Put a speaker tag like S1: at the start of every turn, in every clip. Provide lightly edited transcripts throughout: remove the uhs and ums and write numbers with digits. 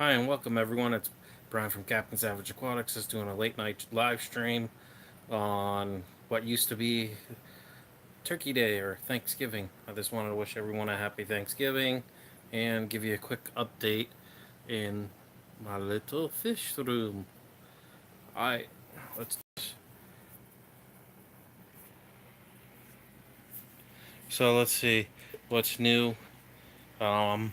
S1: Hi and welcome everyone. It's Brian from Captain Savage Aquatics. Is doing a late night live stream on what used to be Turkey Day or Thanksgiving. I just wanted to wish everyone a happy Thanksgiving and give you a quick update in my little fish room. I let's let's see what's new. Um,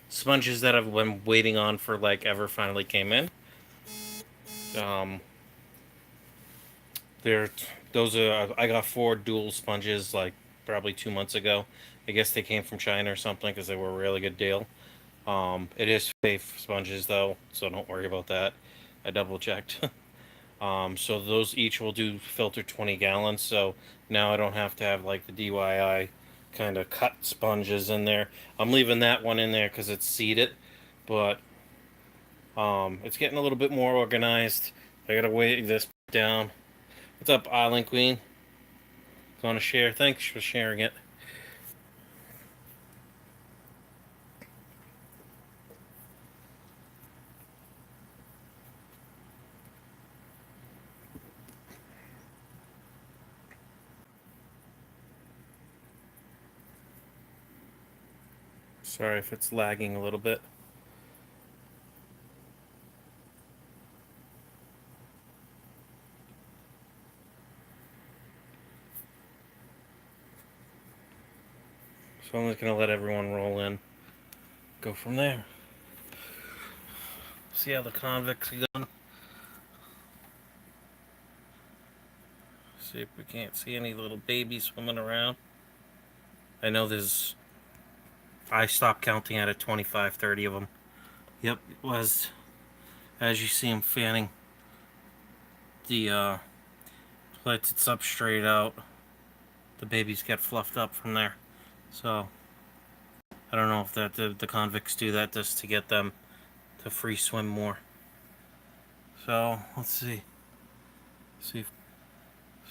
S1: Sponges that I've been waiting on for like ever finally came in. Um, They're those are I got four dual sponges like probably 2 months ago. I guess they came from China or something because they were a really good deal. It is safe sponges though, so don't worry about that. I double checked. So those each will do filter 20 gallons. So now I don't have to have like the DIY kind of cut sponges in there. I'm leaving that one in there because it's seeded, but it's getting a little bit more organized. I gotta weigh this down. What's up, Island Queen? Gonna share. Thanks for sharing it. Sorry if it's lagging a little bit. So I'm just gonna let everyone roll in. Go from there. See how the convicts are going. See if we can't see any little babies swimming around. I know there's. I stopped counting at 25, 30 of them. Yep, it was. As you see them fanning the plated substrate out, the babies get fluffed up from there. So I don't know if that the convicts do that just to get them to free swim more. So let's see.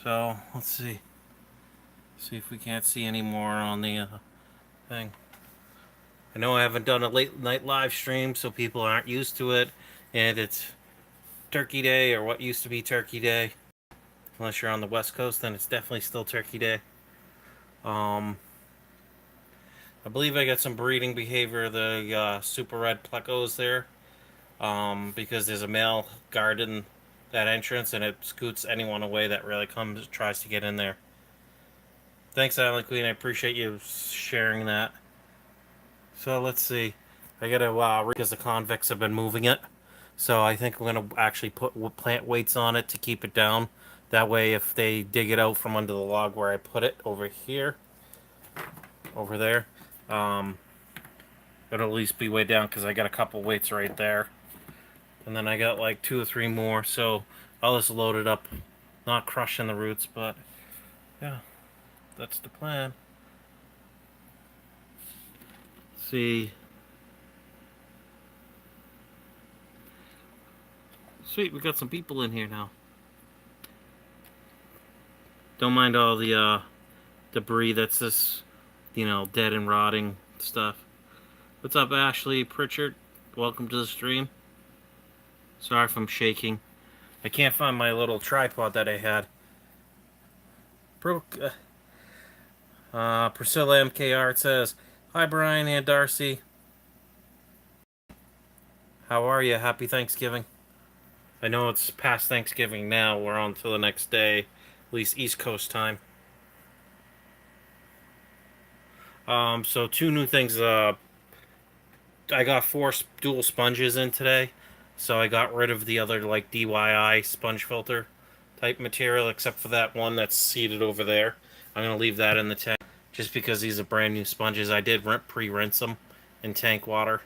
S1: Let's see. See if we can't see any more on the thing. I know I haven't done a late night live stream, so people aren't used to it, and it's Turkey Day or what used to be Turkey Day. Unless you're on the West Coast, then it's definitely still Turkey Day. I believe I got some breeding behavior of the super red plecos there, because there's a male guarding that entrance, and it scoots anyone away that really tries to get in there. Thanks, Island Queen. I appreciate you sharing that. So let's see. I gotta because the convicts have been moving it. So I think I'm gonna actually put plant weights on it to keep it down. That way, if they dig it out from under the log where I put it over here, over there, um, it'll at least be way down because I got a couple weights right there, and then I got like two or three more. So I'll just load it up, not crushing the roots, but yeah, that's the plan. See. Sweet, we got some people in here now. Don't mind all the debris that's just, dead and rotting stuff. What's up, Ashley Pritchard? Welcome to the stream. Sorry if I'm shaking. I can't find my little tripod that I had. Priscilla MKR says, "Hi, Brian and Darcy. How are you? Happy Thanksgiving." I know it's past Thanksgiving now. We're on to the next day, at least East Coast time. So two new things. I got four dual sponges in today, so I got rid of the other like DIY sponge filter type material, except for that one that's seated over there. I'm gonna leave that in the tank just because these are brand new sponges. I did pre-rinse them in tank water.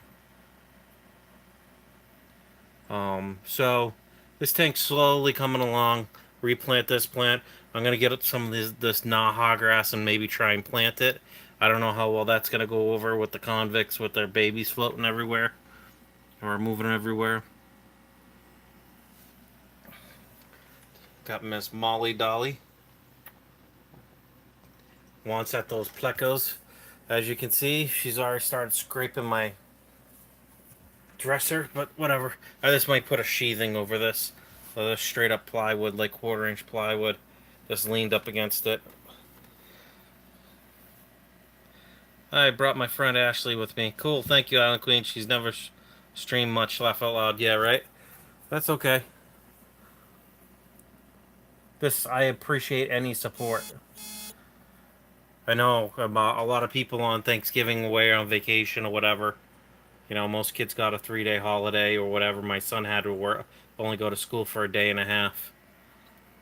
S1: So this tank's slowly coming along. Replant this plant. I'm gonna get some of this Naha grass and maybe try and plant it. I don't know how well that's gonna go over with the convicts with their babies floating everywhere or moving everywhere. Got Miss Molly Dolly. Wants at those plecos. As you can see, she's already started scraping my dresser, but whatever. I just might put a sheathing over this. This straight up plywood, like 1/4 inch plywood, just leaned up against it. I brought my friend Ashley with me. Cool, thank you, Island Queen. She's never streamed much. Laugh out loud. Yeah, right. That's okay. I appreciate any support. I know about a lot of people on Thanksgiving away on vacation or whatever. You know, most kids got a 3-day holiday or whatever. My son had to work, only go to school for a day and a half.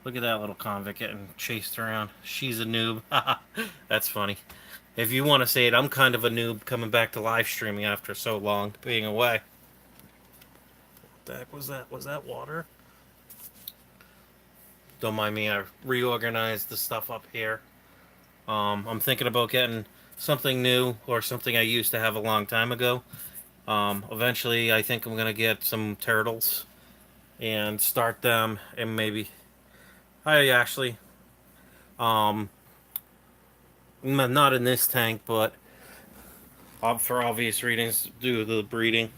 S1: Look at that little convict getting chased around. She's a noob. That's funny. If you want to say it, I'm kind of a noob coming back to live streaming after so long being away. What the heck was that? Was that water? Don't mind me. I reorganized the stuff up here. I'm thinking about getting something new or something I used to have a long time ago. Eventually, I think I'm gonna get some turtles and start them, and maybe. Hi, Ashley. Um, not in this tank, but for obvious reasons, due to the breeding.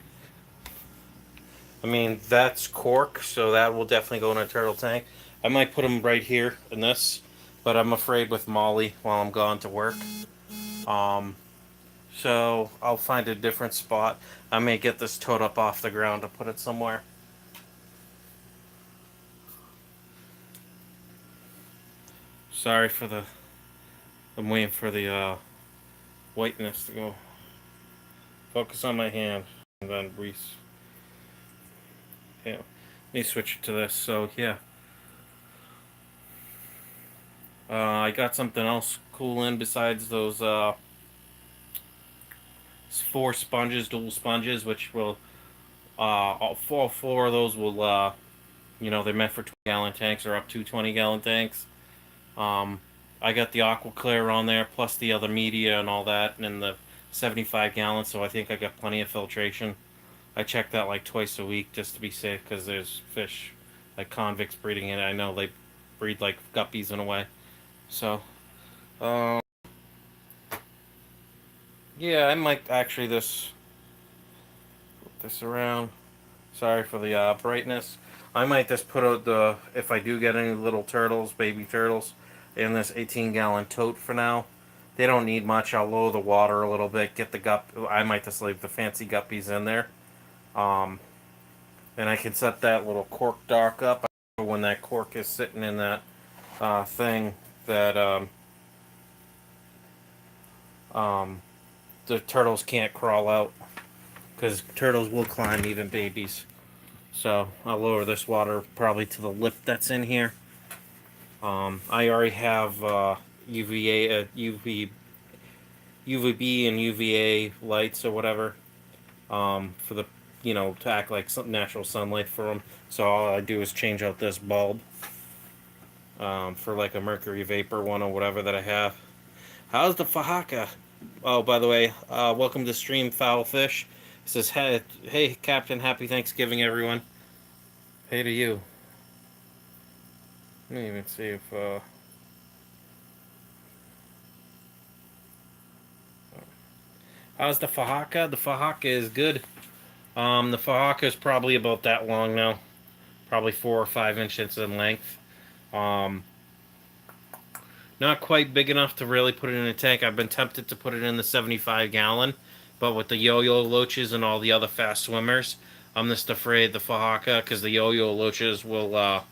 S1: I mean, that's cork, so that will definitely go in a turtle tank. I might put them right here in this, but I'm afraid with Molly while I'm gone to work. So I'll find a different spot. I may get this towed up off the ground to put it somewhere. Sorry for the... I'm waiting for the whiteness to go. Focus on my hand, and then yeah. Let me switch it to this. So yeah, I got something else cool in besides those 4 sponges, dual sponges, which will all 4 of those will you know, they're meant for 20-gallon tanks or up to 20-gallon tanks. Um, I got the aqua clear on there, plus the other media and all that, and the 75 gallons. So I think I got plenty of filtration. I check that like twice a week just to be safe, because there's fish like convicts breeding in it. I know they breed like guppies in a way. So, yeah, I might actually just flip this around. Sorry for the brightness. I might just put out the, if I do get any little turtles, baby turtles, in this 18-gallon tote for now. They don't need much. I'll lower the water a little bit, get the I might just leave the fancy guppies in there. And I can set that little cork dock up when that cork is sitting in that thing that the turtles can't crawl out, because turtles will climb, even babies. So I'll lower this water probably to the lip that's in here. I already have UVA, UVB and UVA lights or whatever for the, you know, to act like some natural sunlight for them. So all I do is change out this bulb for like a mercury vapor one or whatever that I have. How's the fahaka? Oh, by the way, welcome to stream, Foul Fish. It says, hey, Captain, happy Thanksgiving, everyone. Hey to you. Let me even see if... How's the fahaka? The fahaka is good. The fahaka is probably about that long now. Probably 4 or 5 inches in length. Not quite big enough to really put it in a tank. I've been tempted to put it in the 75-gallon, but with the yo-yo loaches and all the other fast swimmers, I'm just afraid the fahaka, because the yo-yo loaches will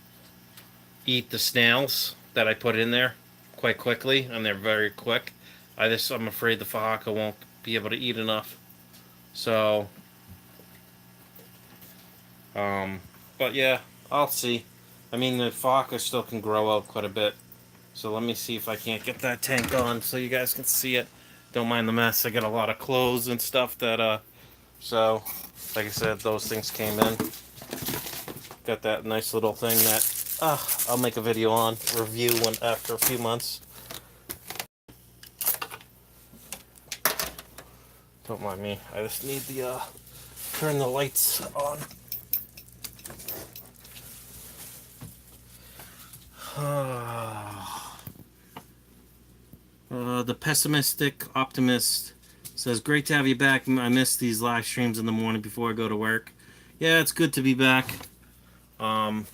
S1: eat the snails that I put in there quite quickly, and they're very quick. I'm afraid the fahaka won't be able to eat enough. So, but yeah, I'll see. I mean, the fahaka still can grow out quite a bit. So let me see if I can't get that tank on so you guys can see it. Don't mind the mess. I got a lot of clothes and stuff that, so, like I said, those things came in. Got that nice little thing that, I'll make a video on, review one after a few months. Don't mind me. I just need the, turn the lights on. The pessimistic optimist Says, great to have you back. I miss these live streams in the morning before I go to work. Yeah, it's good to be back. Um,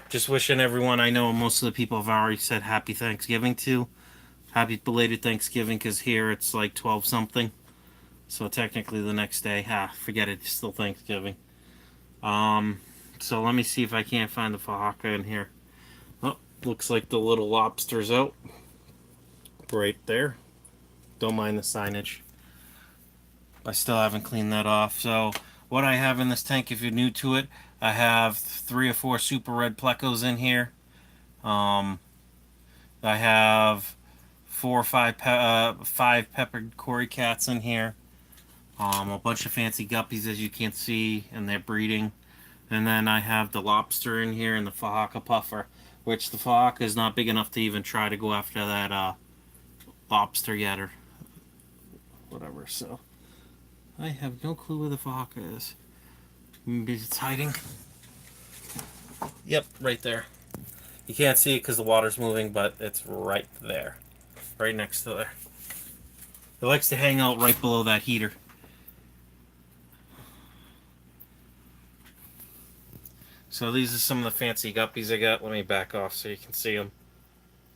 S1: just wishing everyone, I know most of the people have already said happy Thanksgiving to. Happy belated Thanksgiving, because here it's like 12 something. So technically the next day, forget it, it's still Thanksgiving. Um, so let me see if I can't find the Fahaka in here. Oh, looks like the little lobster's out. Right there. Don't mind the signage. I still haven't cleaned that off. So what I have in this tank, if you're new to it, I have 3 or 4 super red plecos in here. I have 4 or 5 5 peppered cory cats in here. A bunch of fancy guppies, as you can see, and they're breeding. And then I have the lobster in here and the Fahaka puffer, which the Fahaka is not big enough to even try to go after that lobster yet or whatever. So I have no clue where the Fahaka is. Maybe it's hiding. Yep, right there. You can't see it because the water's moving, but it's right there. Right next to there. It likes to hang out right below that heater. So these are some of the fancy guppies I got. Let me back off so you can see them.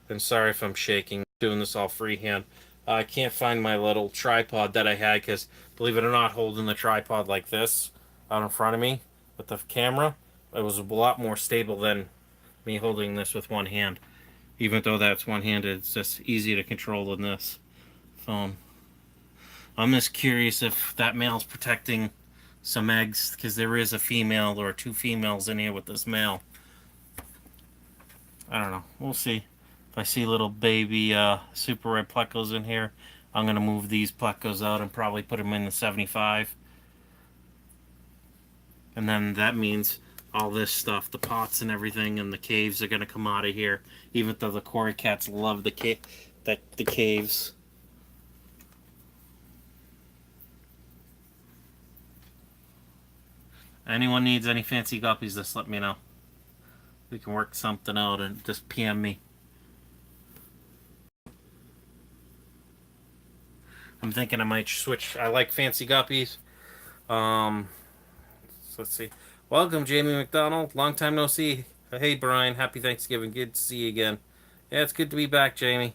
S1: I'm sorry if I'm shaking, doing this all freehand. I can't find my little tripod that I had because, believe it or not, holding the tripod like this out in front of me with the camera, it was a lot more stable than me holding this with one hand. Even though that's one-handed, it's just easier to control than this phone. I'm just curious if that male's protecting some eggs, because there is a female or 2 females in here with this male. I don't know. We'll see. If I see little baby super red plecos in here, I'm going to move these plecos out and probably put them in the 75. And then that means all this stuff, the pots and everything, and the caves are going to come out of here. Even though the cory cats love the caves. Anyone needs any fancy guppies, just let me know. We can work something out and just PM me. I'm thinking I might switch. I like fancy guppies. So let's see. Welcome, Jamie McDonald. Long time no see. Hey, Brian. Happy Thanksgiving. Good to see you again. Yeah, it's good to be back, Jamie.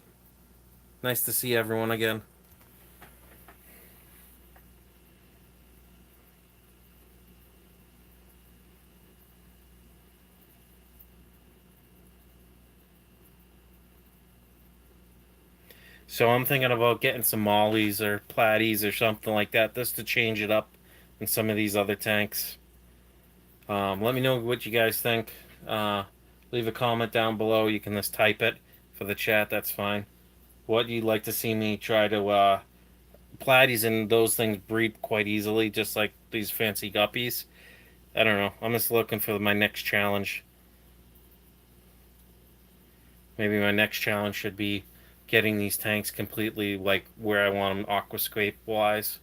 S1: Nice to see everyone again. So I'm thinking about getting some mollies or platies or something like that, just to change it up in some of these other tanks. Let me know what you guys think. Leave a comment down below. You can just type it for the chat. That's fine. What you'd like to see me try to platies and those things breed quite easily, just like these fancy guppies. I don't know. I'm just looking for my next challenge. Maybe my next challenge should be getting these tanks completely like where I want them aquascape wise.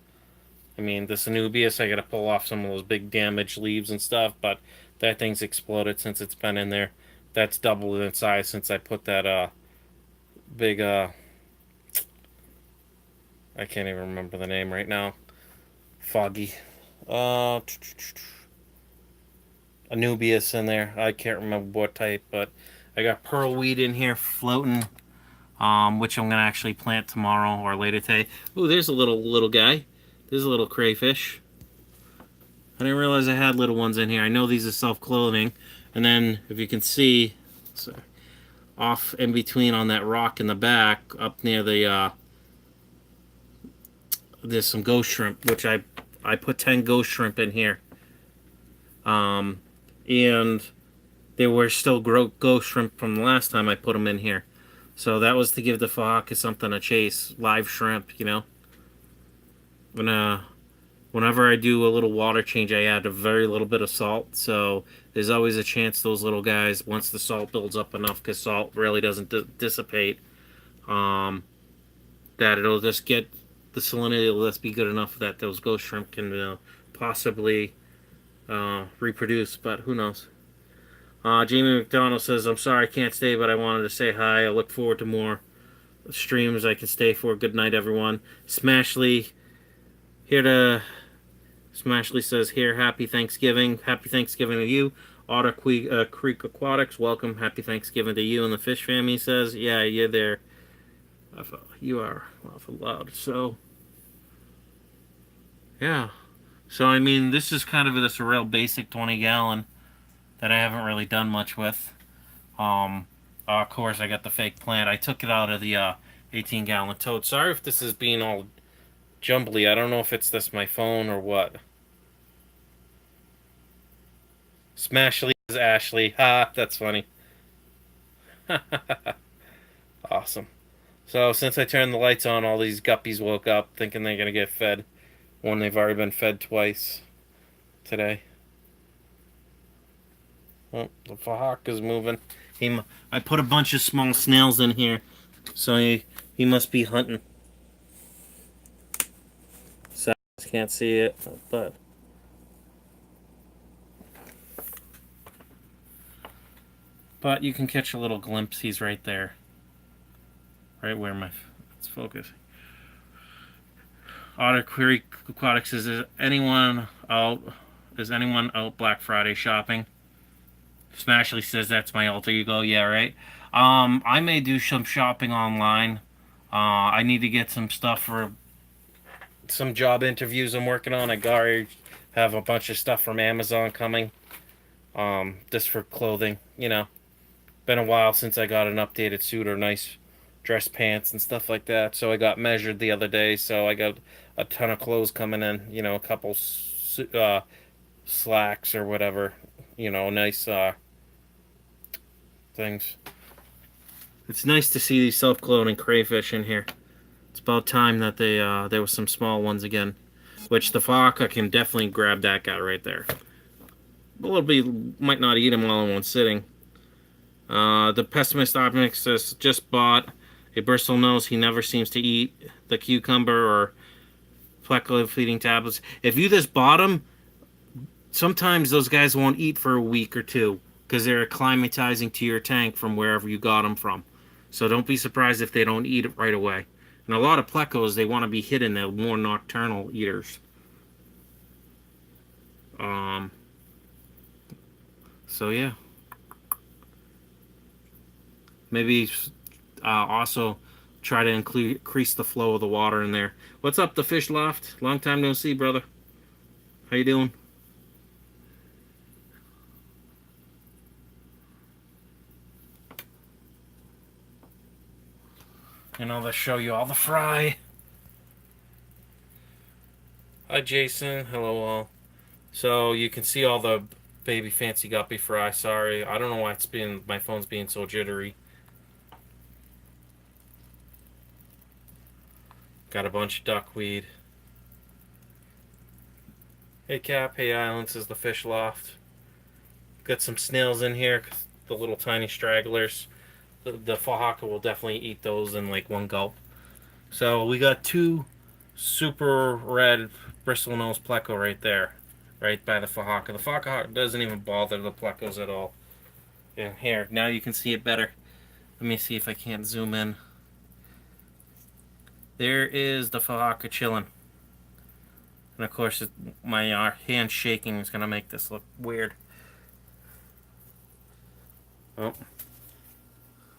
S1: I mean, this Anubias, I gotta pull off some of those big damaged leaves and stuff, but that thing's exploded since it's been in there. That's doubled in size since I put that big I can't even remember the name right now. Foggy. Uh Anubias in there. I can't remember what type, but I got pearlweed in here floating, which I'm gonna actually plant tomorrow or later today. Ooh, there's a little guy. There's a little crayfish. I didn't realize I had little ones in here. I know these are self-clothing, and then if you can see, sorry, off in between on that rock in the back, up near the there's some ghost shrimp, which I put 10 ghost shrimp in here. And there were still ghost shrimp from the last time I put them in here. So that was to give the Fahaka something to chase, live shrimp, you know. Whenever I do a little water change, I add a very little bit of salt. So there's always a chance those little guys, once the salt builds up enough, because salt really doesn't dissipate, that it'll just get the salinity will just be good enough that those ghost shrimp can possibly reproduce. But who knows? Jamie McDonald says, I'm sorry I can't stay, but I wanted to say hi. I look forward to more streams I can stay for. Good night, everyone. Smashly here to. Smashly says here, happy Thanksgiving. Happy Thanksgiving to you. Otter Creek Aquatics, welcome. Happy Thanksgiving to you and the fish family. Says, yeah, you're there. You are awful loud. So, yeah. So, I mean, this is kind of this real basic 20 gallon that I haven't really done much with. Of course, I got the fake plant. I took it out of the 18 gallon tote. Sorry if this is being all jumbly. I don't know if it's this my phone or what. Smashly is Ashley. Ha, that's funny. Awesome. So since I turned the lights on, all these guppies woke up thinking they're gonna get fed when they've already been fed twice today. Oh, the Fahawk is moving. I put a bunch of small snails in here, so he must be hunting. So can't see it, but you can catch a little glimpse. He's right there, right where it's focusing. Otter Creek Aquatics says, is anyone out Black Friday shopping? Smashly says that's my alter ego. Yeah, right. I may do some shopping online. I need to get some stuff for some job interviews I'm working on. I already have a bunch of stuff from Amazon coming. Just for clothing, Been a while since I got an updated suit or nice dress pants and stuff like that. So I got measured the other day. So I got a ton of clothes coming in. A couple slacks or whatever. Nice things. It's nice to see these self-cloning crayfish in here. It's about time that there was some small ones again. Which the Faka can definitely grab that guy right there. Might not eat him all in one sitting. The pessimist optimist says just bought a bristlenose. He never seems to eat the cucumber or pleco feeding tablets. If you just bought them, sometimes those guys won't eat for a week or two because they're acclimatizing to your tank from wherever you got them from. So don't be surprised if they don't eat it right away. And a lot of plecos, they want to be hidden. They're more nocturnal eaters. So yeah. Maybe also try to increase the flow of the water in there. What's up, the fish loft? Long time no see, brother. How you doing? And I'll just show you all the fry. Hi, Jason. Hello, all. So you can see all the baby fancy guppy fry. Sorry, I don't know why my phone's being so jittery. Got a bunch of duckweed. Hey, Cap. Hey, Islands is the fish loft. Got some snails in here, the little tiny stragglers. The Fahaka will definitely eat those in like one gulp. So we got two super red bristlenose pleco right there, right by the Fahaka. The Fahaka doesn't even bother the plecos at all. And here, now you can see it better. Let me see if I can't zoom in. There is the Fahaka chilling. And of course, my hand shaking is going to make this look weird. Oh,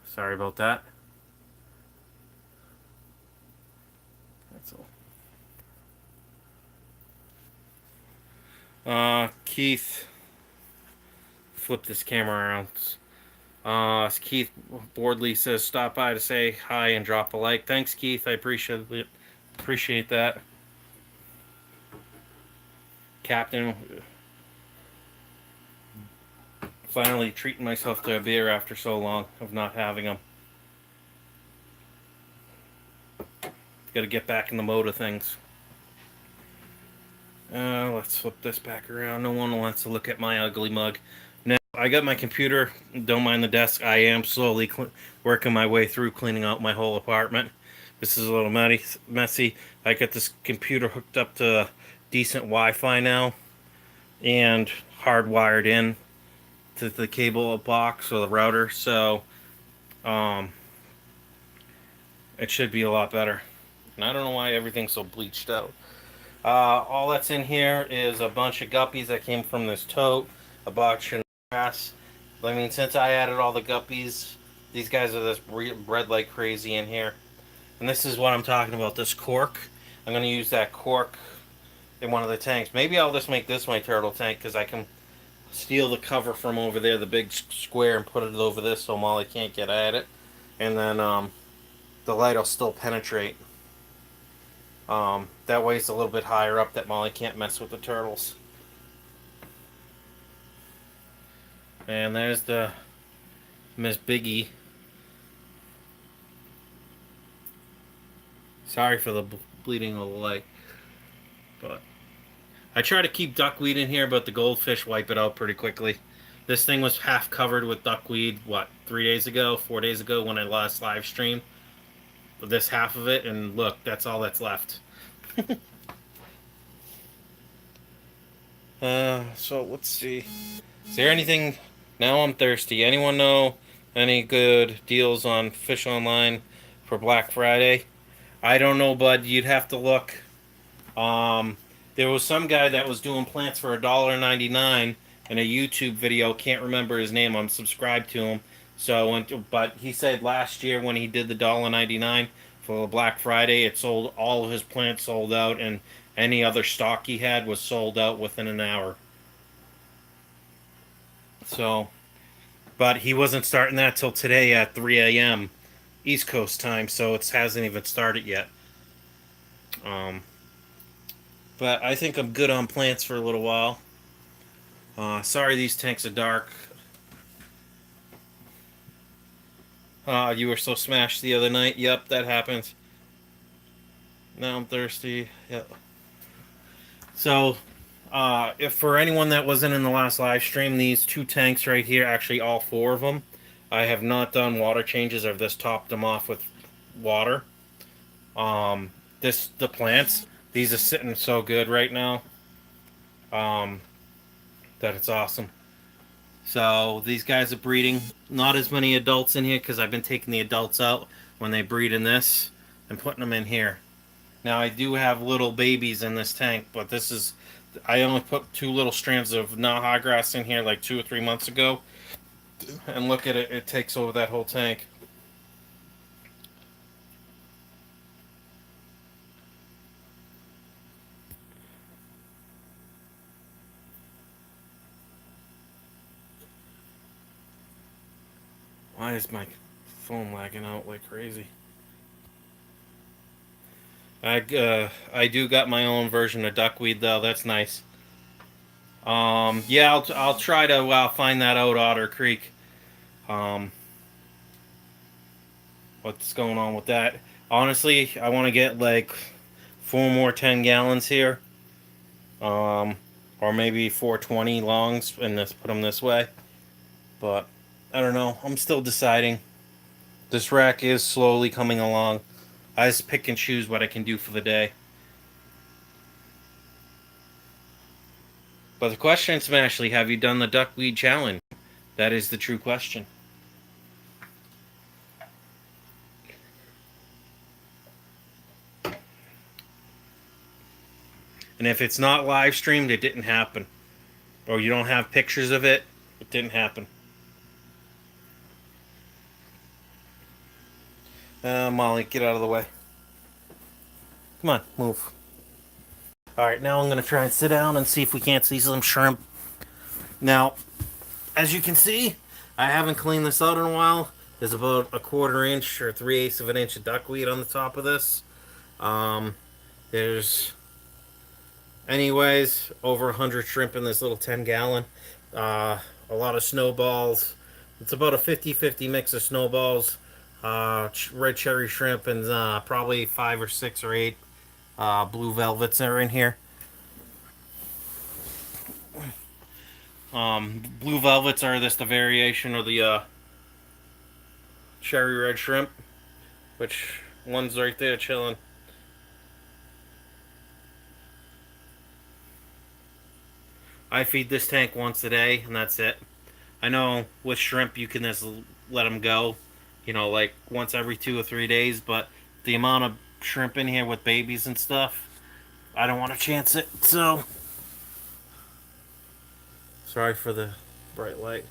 S1: sorry about that. That's all. Keith, flip this camera around. Keith Boardley says, stop by to say hi and drop a like. Thanks, Keith. I appreciate that. Captain, finally treating myself to a beer after so long of not having them. Got to get back in the mode of things. Let's flip this back around. No one wants to look at my ugly mug. Now, I got my computer. Don't mind the desk. I am slowly working my way through cleaning out my whole apartment. This is a little messy. I got this computer hooked up to decent Wi-Fi now and hardwired in to the cable box or the router. So, it should be a lot better. And I don't know why everything's so bleached out. All that's in here is a bunch of guppies that came from this tote, a bunch of grass. I mean, since I added all the guppies, these guys are just bred like crazy in here. And this is what I'm talking about, this cork. I'm going to use that cork in one of the tanks. Maybe I'll just make this my turtle tank because I can steal the cover from over there, the big square, and put it over this so Molly can't get at it. And then the light will still penetrate. That way it's a little bit higher up that Molly can't mess with the turtles. And there's the Miss Biggie. Sorry for the bleeding of the light. But I try to keep duckweed in here, but the goldfish wipe it out pretty quickly. This thing was half covered with duckweed, 3 days ago, 4 days ago when I last live streamed. This half of it, and look, that's all that's left. So let's see. Is there anything? Now I'm thirsty. Anyone know any good deals on Fish Online for Black Friday? I don't know, bud. You'd have to look. There was some guy that was doing plants for $1.99 in a YouTube video. Can't remember his name. I'm subscribed to him. So, but he said last year when he did the $1.99 for Black Friday, it sold all of his plants sold out, and any other stock he had was sold out within an hour. So, but he wasn't starting that till today at 3 a.m. East Coast time, so it hasn't even started yet. But I think I'm good on plants for a little while. Sorry these tanks are dark. You were so smashed the other night. Yep, that happens. Now I'm thirsty. Yep. So, if for anyone that wasn't in the last live stream, these two tanks right here, actually all four of them, I have not done water changes. I've just topped them off with water. The plants, these are sitting so good right now, that it's awesome. So these guys are breeding. Not as many adults in here because I've been taking the adults out when they breed in this and putting them in here. Now I do have little babies in this tank, but this is, I only put 2 little strands of Naha grass in here like 2 or 3 months ago. And look at it, it takes over that whole tank. Why is my phone lagging out like crazy? I do got my own version of duckweed though. That's nice. Yeah, I'll try to find that out, Otter Creek. What's going on with that? Honestly, I want to get like 4 more 10 gallons here, or maybe 420 longs and just put them this way. But I don't know. I'm still deciding. This rack is slowly coming along. I just pick and choose what I can do for the day. But the question is, Ashley, have you done the duckweed challenge? That is the true question. And if it's not live streamed, it didn't happen. Or you don't have pictures of it, it didn't happen. Molly, get out of the way. Come on, move. Alright, now I'm going to try and sit down and see if we can't see some shrimp. Now, as you can see, I haven't cleaned this out in a while. There's about 1/4 inch or 3/8 of an inch of duckweed on the top of this. There's, anyways, over 100 shrimp in this little 10 gallon. A lot of snowballs. It's about a 50-50 mix of snowballs, red cherry shrimp, and probably 5 or 6 or 8 blue velvets are in here. Blue velvets are just a variation of the cherry red shrimp, which one's right there chilling. I feed this tank once a day, and that's it. I know with shrimp you can just let them go, you know, like once every 2 or 3 days, but the amount of shrimp in here with babies and stuff, I don't want to chance it. So, sorry for the bright light.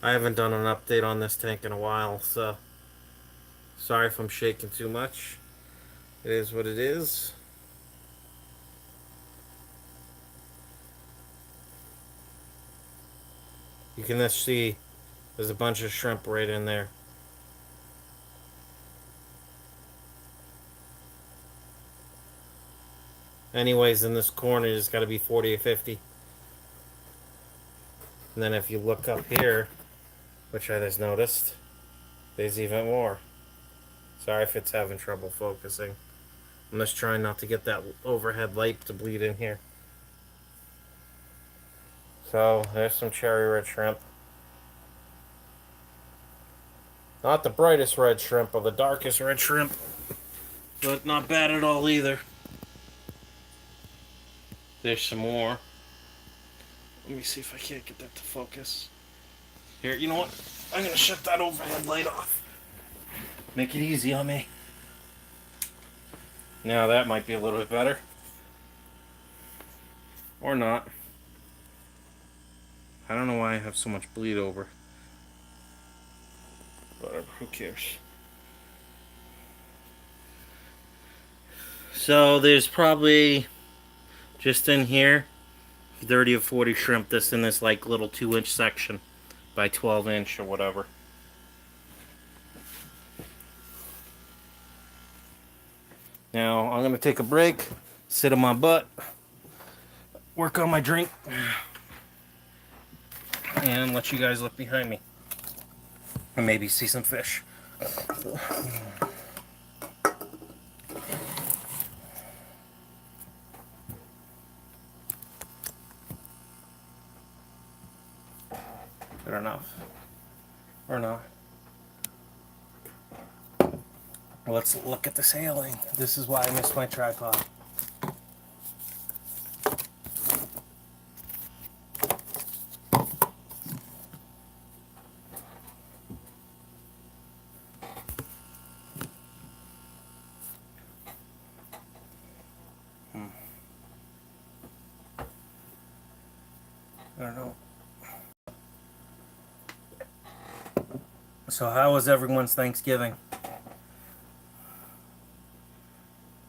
S1: I haven't done an update on this tank in a while, so sorry if I'm shaking too much. It is what it is. You can just see there's a bunch of shrimp right in there. Anyways, in this corner, it's got to be 40 or 50. And then if you look up here, which I just noticed, there's even more. Sorry if it's having trouble focusing. I'm just trying not to get that overhead light to bleed in here. So, there's some cherry red shrimp. Not the brightest red shrimp or the darkest red shrimp, but not bad at all either. There's some more. Let me see if I can't get that to focus. Here, you know what? I'm going to shut that overhead light off. Make it easy on me. Now that might be a little bit better. Or not. I don't know why I have so much bleed over. Whatever, who cares? So there's probably, just in here, 30 or 40 shrimp this in this like little 2-inch section by 12-inch or whatever. Now I'm gonna take a break, sit on my butt, work on my drink, and let you guys look behind me and maybe see some fish. Good enough. Or not. Let's look at the sailing. This is why I missed my tripod. I don't know. So how was everyone's Thanksgiving?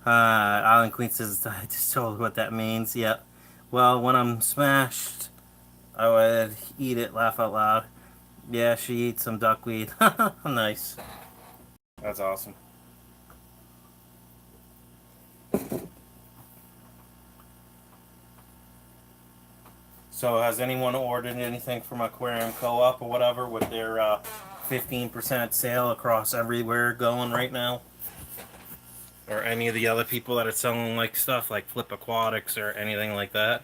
S1: Island Queen says, I just told what that means. Yep. Well, when I'm smashed, I would eat it, laugh out loud. Yeah, she eats some duckweed. Nice. That's awesome. So has anyone ordered anything from Aquarium Co-op or whatever with their 15% sale across everywhere going right now? Or any of the other people that are selling like stuff like Flip Aquatics or anything like that?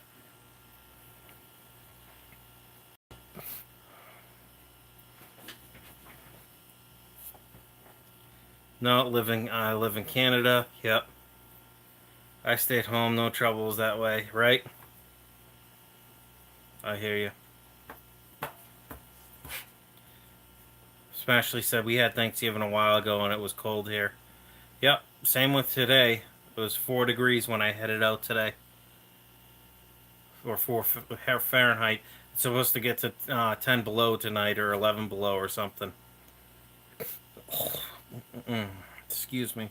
S1: No, I live in Canada. Yep. I stayed home, no troubles that way, right? I hear you. Smashley said we had Thanksgiving a while ago and it was cold here. Yep, same with today. It was 4 degrees when I headed out today. Or 4 Fahrenheit. It's supposed to get to 10 below tonight or 11 below or something. Excuse me.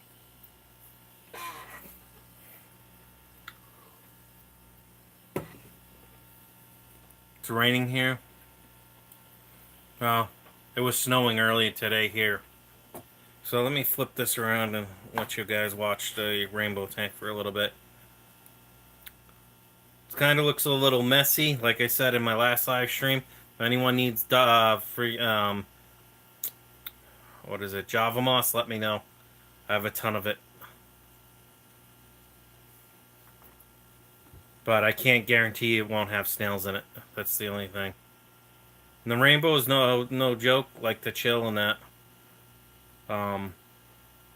S1: It's raining here. Well, it was snowing earlier today here. So let me flip this around and let you guys watch the rainbow tank for a little bit. It kind of looks a little messy, like I said in my last live stream. If anyone needs free, what is it, Java moss, let me know. I have a ton of it. But I can't guarantee it won't have snails in it. That's the only thing. And the rainbow is no joke, like the chill and that.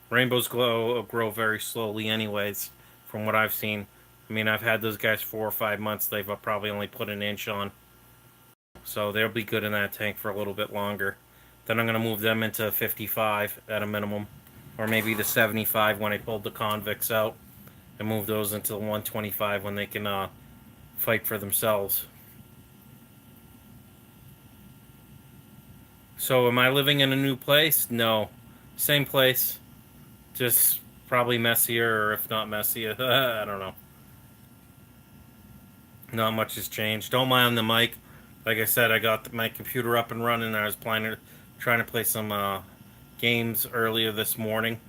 S1: Rainbows grow very slowly anyways, from what I've seen. I mean, I've had those guys 4 or 5 months. They've probably only put an inch on. So they'll be good in that tank for a little bit longer. Then I'm going to move them into 55 at a minimum. or maybe the 75 when I pulled the convicts out and moved those into the 125 when they can fight for themselves. So am I living in a new place? No. Same place. Just probably messier, or if not messier. I don't know. Not much has changed. Don't mind the mic. Like I said, I got my computer up and running. I was trying to play some games earlier this morning,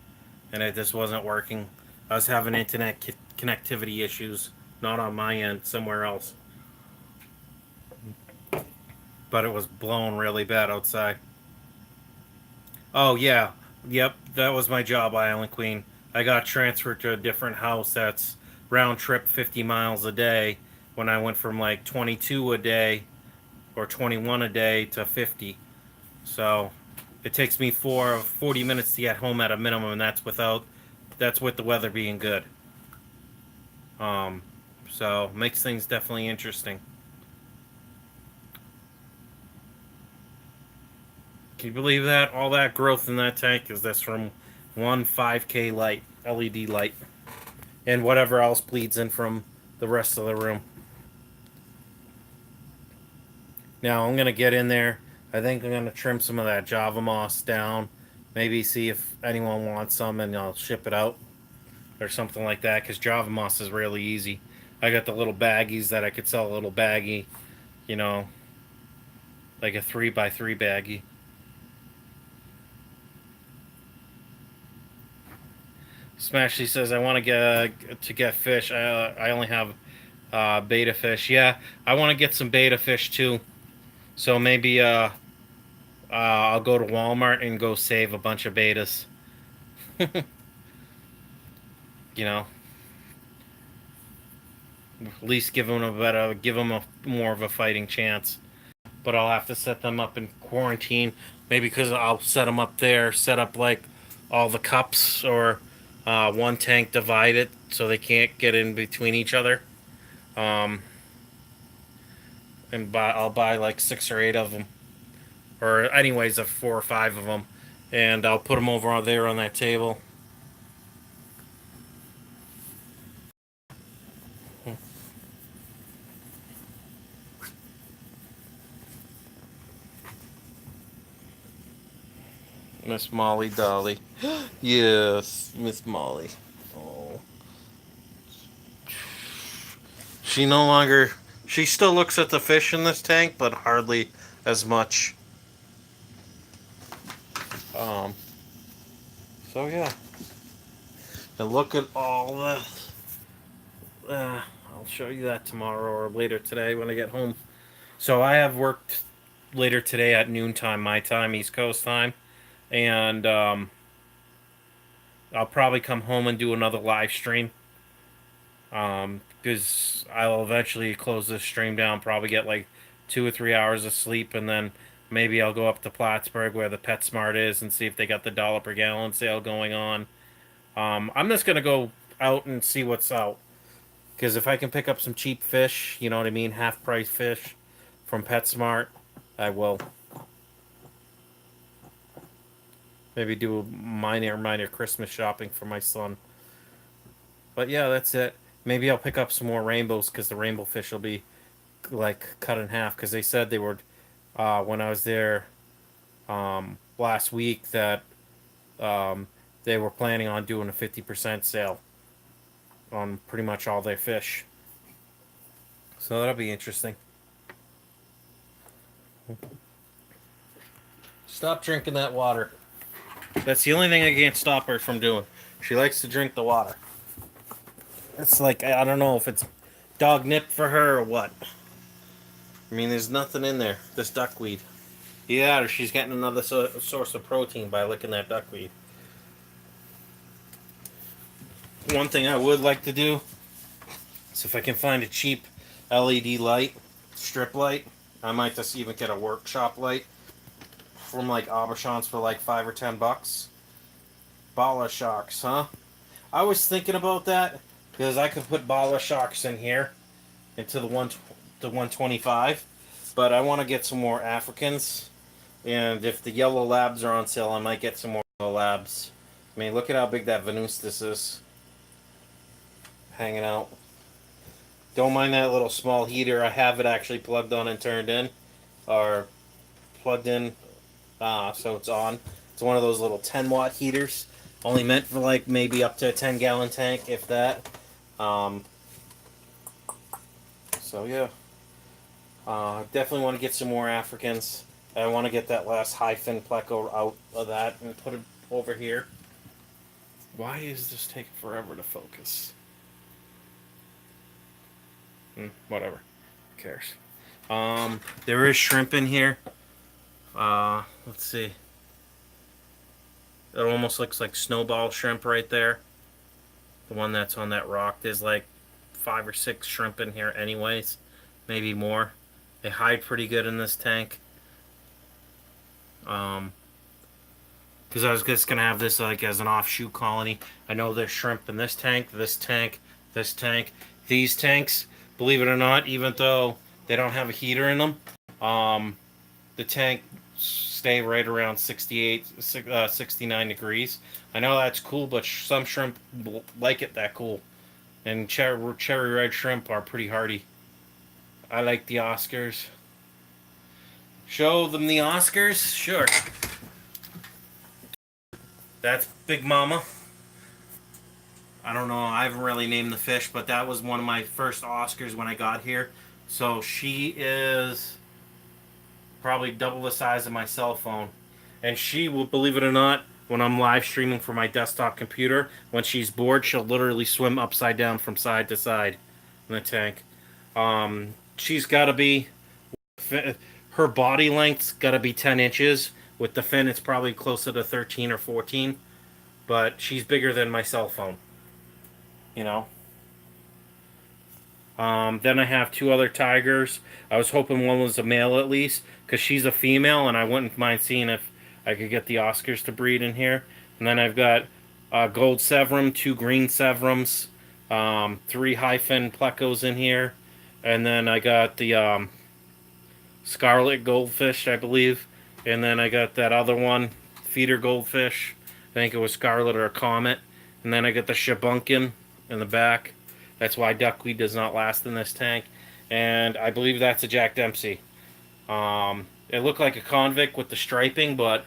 S1: and it just wasn't working. I was having internet connectivity issues, not on my end, somewhere else. But it was blowing really bad outside. Oh yeah, yep, that was my job, Island Queen. I got transferred to a different house that's round trip 50 miles a day when I went from like 22 a day or 21 a day to 50. So it takes me 40 minutes to get home at a minimum, and that's with the weather being good. Um, so makes things definitely interesting. Can you believe that? All that growth in that tank is this from one 5K light, LED light, and whatever else bleeds in from the rest of the room. Now I'm gonna get in there. I think I'm gonna trim some of that Java moss down. Maybe see if anyone wants some, and I'll ship it out or something like that. Because Java moss is really easy. I got the little baggies that I could sell a little baggie, you know, like a 3x3 baggie. Smashy says I want to get fish. I only have beta fish. Yeah, I want to get some beta fish too. So maybe I'll go to Walmart and go save a bunch of betas. You know, at least give them a more of a fighting chance. But I'll have to set them up in quarantine. Maybe because I'll set them up there, set up like all the cups or one tank divided so they can't get in between each other. Um, and I'll buy like 6 or 8 of them, or anyways, 4 or 5 of them, and I'll put them over there on that table. Miss Molly Dolly. Yes, Miss Molly. Oh. She no longer. She still looks at the fish in this tank, but hardly as much. Um. So yeah. And look at all the. I'll show you that tomorrow or later today when I get home. So I have worked later today at noontime, my time, East Coast time, and I'll probably come home and do another live stream. Because I'll eventually close this stream down, probably get like 2 or 3 hours of sleep, and then maybe I'll go up to Plattsburgh where the PetSmart is and see if they got the dollar per gallon sale going on. I'm just gonna go out and see what's out, because if I can pick up some cheap fish, you know what I mean, half price fish from PetSmart, I will. Maybe do a minor Christmas shopping for my son. But yeah, that's it. Maybe I'll pick up some more rainbows because the rainbow fish will be like cut in half. Because they said they were when I was there last week that they were planning on doing a 50% sale on pretty much all their fish. So that'll be interesting. Stop drinking that water. That's the only thing I can't stop her from doing. She likes to drink the water. It's like, I don't know if it's dog nip for her or what. I mean, there's nothing in there. This duckweed. Yeah, or she's getting another source of protein by licking that duckweed. One thing I would like to do is if I can find a cheap LED light, strip light, I might just even get a workshop light from like Auberchamps for like $5 or $10. Bala sharks, huh? I was thinking about that because I could put Bala sharks in here into the 125, but I want to get some more Africans, and if the yellow labs are on sale, I might get some more yellow labs. I mean, look at how big that Venustus is hanging out. Don't mind that little small heater. I have it actually plugged on and turned in, or plugged in, so it's on. It's one of those little 10-watt heaters, only meant for like maybe up to a 10-gallon tank, if that. Um, so yeah, definitely want to get some more Africans. I want to get that last high fin pleco out of that and put it over here. Why is this taking forever to focus? Whatever. Who cares? There is shrimp in here. Let's see. It almost looks like snowball shrimp right there. The one that's on that rock. There's like 5 or 6 shrimp in here anyways. Maybe more. They hide pretty good in this tank. Because I was just going to have this like as an offshoot colony. I know there's shrimp in this tank, this tank, this tank. These tanks, believe it or not, even though they don't have a heater in them, the tank stay right around 68, 69 degrees. I know that's cool, but some shrimp like it that cool. And cherry red shrimp are pretty hardy. I like the Oscars. Show them the Oscars? Sure. That's Big Mama. I don't know. I haven't really named the fish, but that was one of my first Oscars when I got here. So she is probably double the size of my cell phone. And she will, believe it or not, when I'm live streaming for my desktop computer, when she's bored, she'll literally swim upside down from side to side in the tank. She's got to be, her body length's got to be 10 inches. With the fin, it's probably closer to 13 or 14. But she's bigger than my cell phone. You know? Then I have 2 other tigers. I was hoping one was a male at least, because she's a female, and I wouldn't mind seeing if I could get the Oscars to breed in here. And then I've got gold severum, 2 green severums, 3 hyphen plecos in here, and then I got the scarlet goldfish, I believe, and then I got that other one, feeder goldfish. I think it was scarlet or a comet, and then I got the shabunkin in the back. That's why duckweed does not last in this tank. And I believe that's a Jack Dempsey. It looked like a convict with the striping, but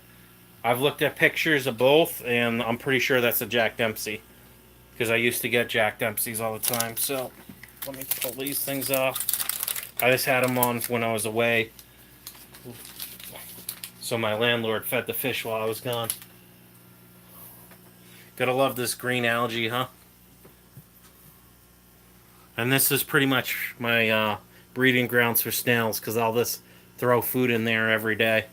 S1: I've looked at pictures of both, and I'm pretty sure that's a Jack Dempsey. Because I used to get Jack Dempseys all the time. So, let me pull these things off. I just had them on when I was away. So my landlord fed the fish while I was gone. Gotta love this green algae, huh? And this is pretty much my breeding grounds for snails, because I'll just throw food in there every day.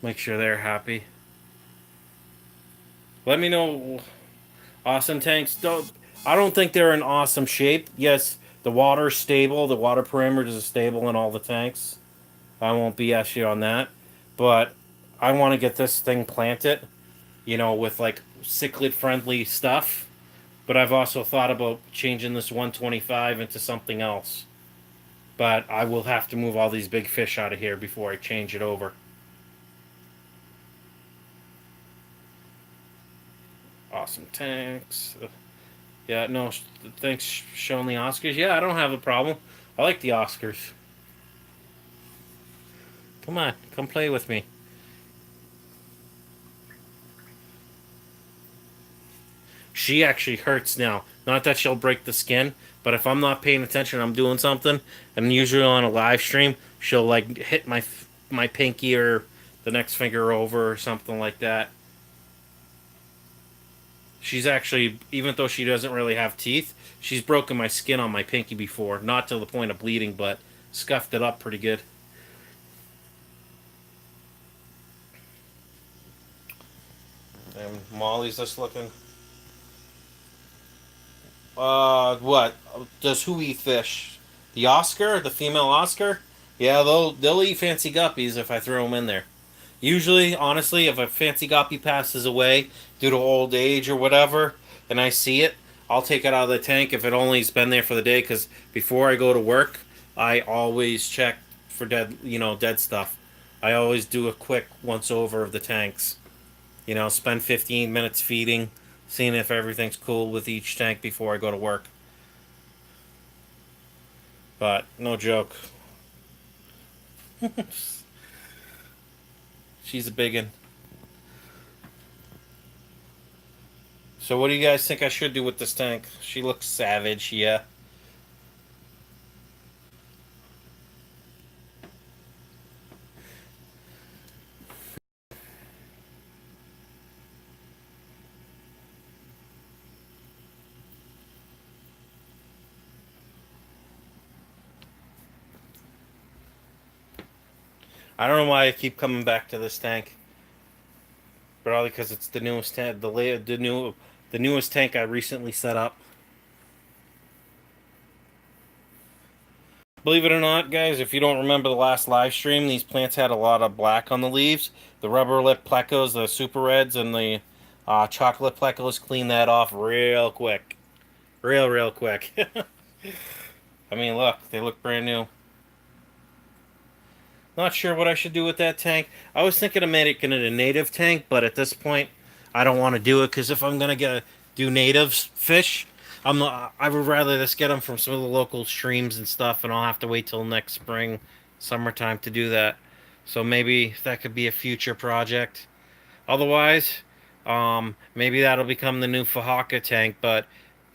S1: Make sure they're happy. Let me know, awesome tanks. I don't think they're in awesome shape. Yes, the water's stable. The water parameters is stable in all the tanks. I won't BS you on that. But I want to get this thing planted, with like cichlid friendly stuff. But I've also thought about changing this 125 into something else. But I will have to move all these big fish out of here before I change it over. Awesome tanks. Yeah, no, thanks showing the Oscars. Yeah, I don't have a problem. I like the Oscars. Come on, come play with me. She actually hurts now. Not that she'll break the skin, but if I'm not paying attention, I'm doing something, and usually on a live stream, she'll like hit my pinky or the next finger over or something like that. She's actually, even though she doesn't really have teeth, she's broken my skin on my pinky before. Not to the point of bleeding, but scuffed it up pretty good. And Molly's just looking. What? Does who eat fish? The Oscar? The female Oscar? Yeah, they'll eat fancy guppies if I throw them in there. Usually, honestly, if a fancy guppy passes away due to old age or whatever, and I see it, I'll take it out of the tank if it only's been there for the day. Because before I go to work, I always check for dead stuff. I always do a quick once over of the tanks. You know, spend 15 minutes feeding, seeing if everything's cool with each tank before I go to work. But no joke, she's a big one. So what do you guys think I should do with this tank? She looks savage, yeah. I don't know why I keep coming back to this tank. Probably because it's the newest tank, the newest tank I recently set up. Believe it or not, guys, if you don't remember the last live stream, these plants had a lot of black on the leaves. The rubber lip plecos, the super reds, and the chocolate plecos clean that off real quick. Real quick. I mean, look, they look brand new. Not sure what I should do with that tank. I was thinking of making it a native tank, but at this point, I don't want to do it because if I'm gonna do natives fish, I would rather just get them from some of the local streams and stuff, and I'll have to wait till next spring, summertime to do that. So maybe that could be a future project. Otherwise, maybe that'll become the new Fahaka tank, but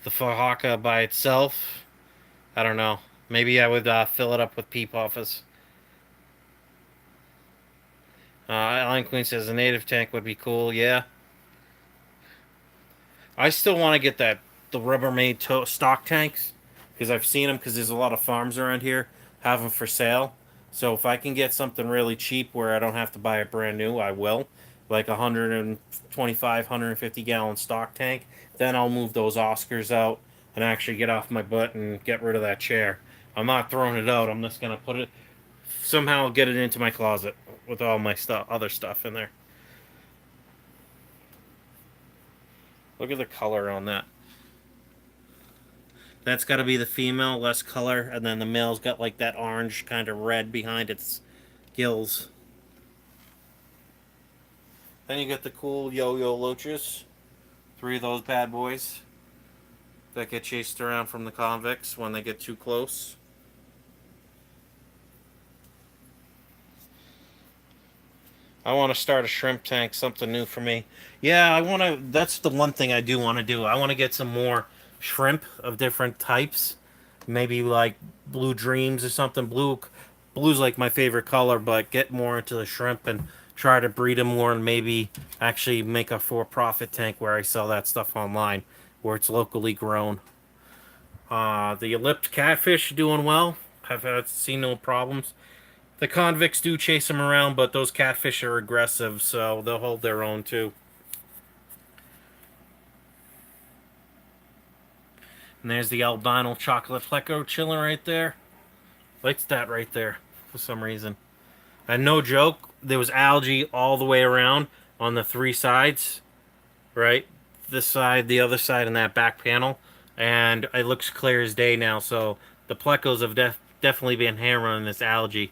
S1: the Fahaka by itself, I don't know. Maybe I would fill it up with peep office. Line Queen says a native tank would be cool. Yeah, I still want to get the Rubbermaid stock tanks because I've seen them because there's a lot of farms around here have them for sale. So if I can get something really cheap where I don't have to buy it brand new, I will. Like a 125, 150 gallon stock tank. Then I'll move those Oscars out and actually get off my butt and get rid of that chair. I'm not throwing it out. I'm just gonna put it somehow get it into my closet with all my other stuff in there. Look at the color on that. That's got to be the female, less color, and then the male's got like that orange kind of red behind its gills. Then you get the cool yo-yo loaches, three of those bad boys that get chased around from the convicts when they get too close. I want to start a shrimp tank, something new for me. Yeah, I want to. That's the one thing I do want to do. I want to get some more shrimp of different types. Maybe like blue dreams or something. Blue's like my favorite color, but get more into the shrimp and try to breed them more and maybe actually make a for-profit tank where I sell that stuff online, where it's locally grown. The ellipse catfish doing well. I've seen no problems. The convicts do chase them around, but those catfish are aggressive, so they'll hold their own too. And there's the albino chocolate pleco chilling right there. Likes that right there for some reason. And no joke, there was algae all the way around on the three sides, right? This side, the other side, and that back panel. And it looks clear as day now, so the plecos have definitely been hammering this algae.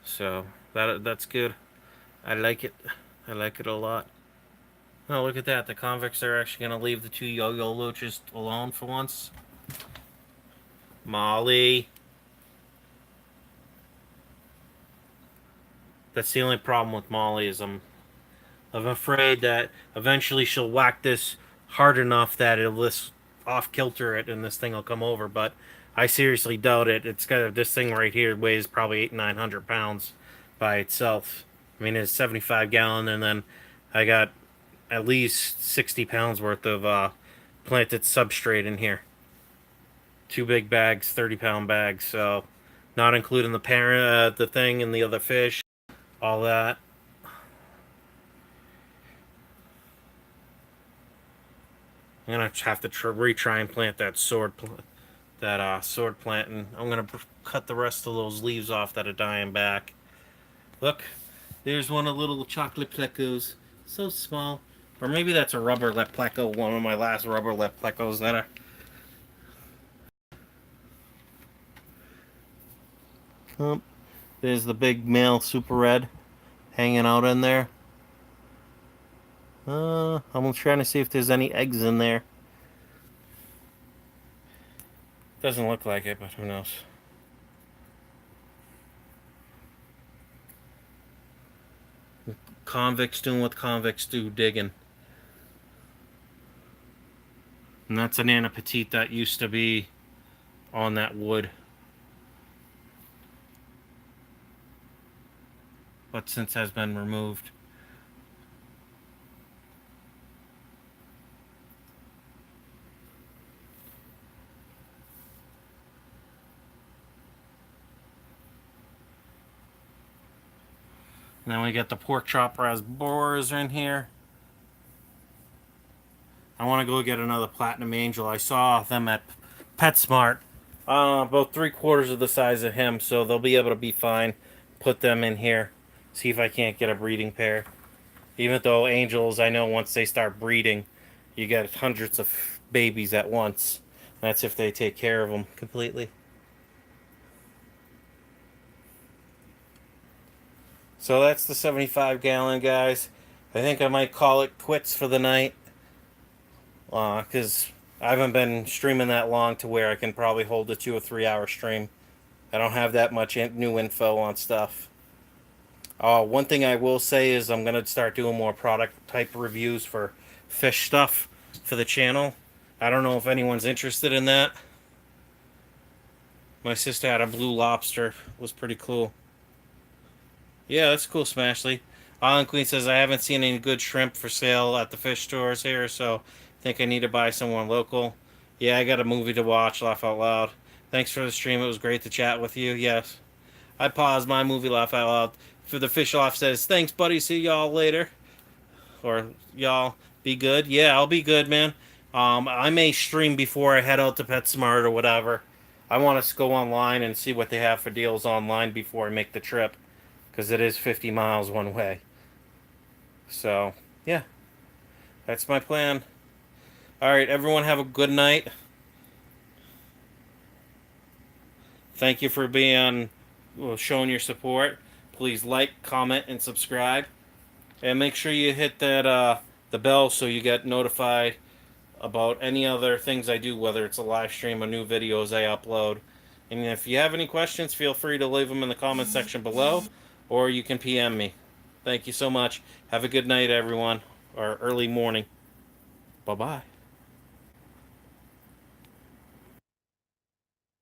S1: So that's good. I like it. I like it a lot. Oh, look at that. The convicts are actually going to leave the two yo-yo loaches alone for once. Molly. That's the only problem with Molly is I'm afraid that eventually she'll whack this hard enough that it'll just off kilter it and this thing will come over. But I seriously doubt it. It's got this thing right here weighs probably 800-900 pounds by itself. I mean, it's 75 gallon, and then I got at least 60 pounds worth of planted substrate in here. Two big bags, 30-pound bags. So, not including the parent, the thing, and the other fish, all that. I'm gonna have to retry and plant that sword plant, and I'm gonna cut the rest of those leaves off that are dying back. Look, there's one of the little chocolate plecos, so small. Or maybe that's a rubber lip pleco, one of my last rubber lip plecos that are. There's the big male super red. hanging out in there. I'm trying to see if there's any eggs in there. Doesn't look like it, but who knows. Convicts doing what convicts do, digging. And that's an Nana Petite that used to be on that wood. But since has been removed. And then we got the pork chopper as boars in here. I want to go get another Platinum Angel. I saw them at PetSmart. About 3/4 of the size of him, so they'll be able to be fine. Put them in here. See if I can't get a breeding pair. Even though angels, I know once they start breeding, you get hundreds of babies at once. That's if they take care of them completely. So that's the 75-gallon, guys. I think I might call it quits for the night. Because I haven't been streaming that long to where I can probably hold a 2 or 3 hour stream. I don't have that much new info on stuff. One thing I will say is I'm going to start doing more product type reviews for fish stuff for the channel. I don't know if anyone's interested in that. My sister had a blue lobster. It was pretty cool. Yeah, that's cool, Smashley. Island Queen says, I haven't seen any good shrimp for sale at the fish stores here, so I think I need to buy someone local. Yeah, I got a movie to watch, laugh out loud. Thanks for the stream. It was great to chat with you. Yes. I paused my movie, laugh out loud. For the fish off says, thanks, buddy. See y'all later. Or y'all be good. Yeah, I'll be good, man. I may stream before I head out to PetSmart or whatever. I want to go online and see what they have for deals online before I make the trip. Because it is 50 miles one way. So, yeah. That's my plan. Alright, everyone have a good night. Thank you for showing your support. Please like, comment, and subscribe. And make sure you hit that the bell so you get notified about any other things I do, whether it's a live stream or new videos I upload. And if you have any questions, feel free to leave them in the comment section below, or you can PM me. Thank you so much. Have a good night, everyone, or early morning. Bye-bye.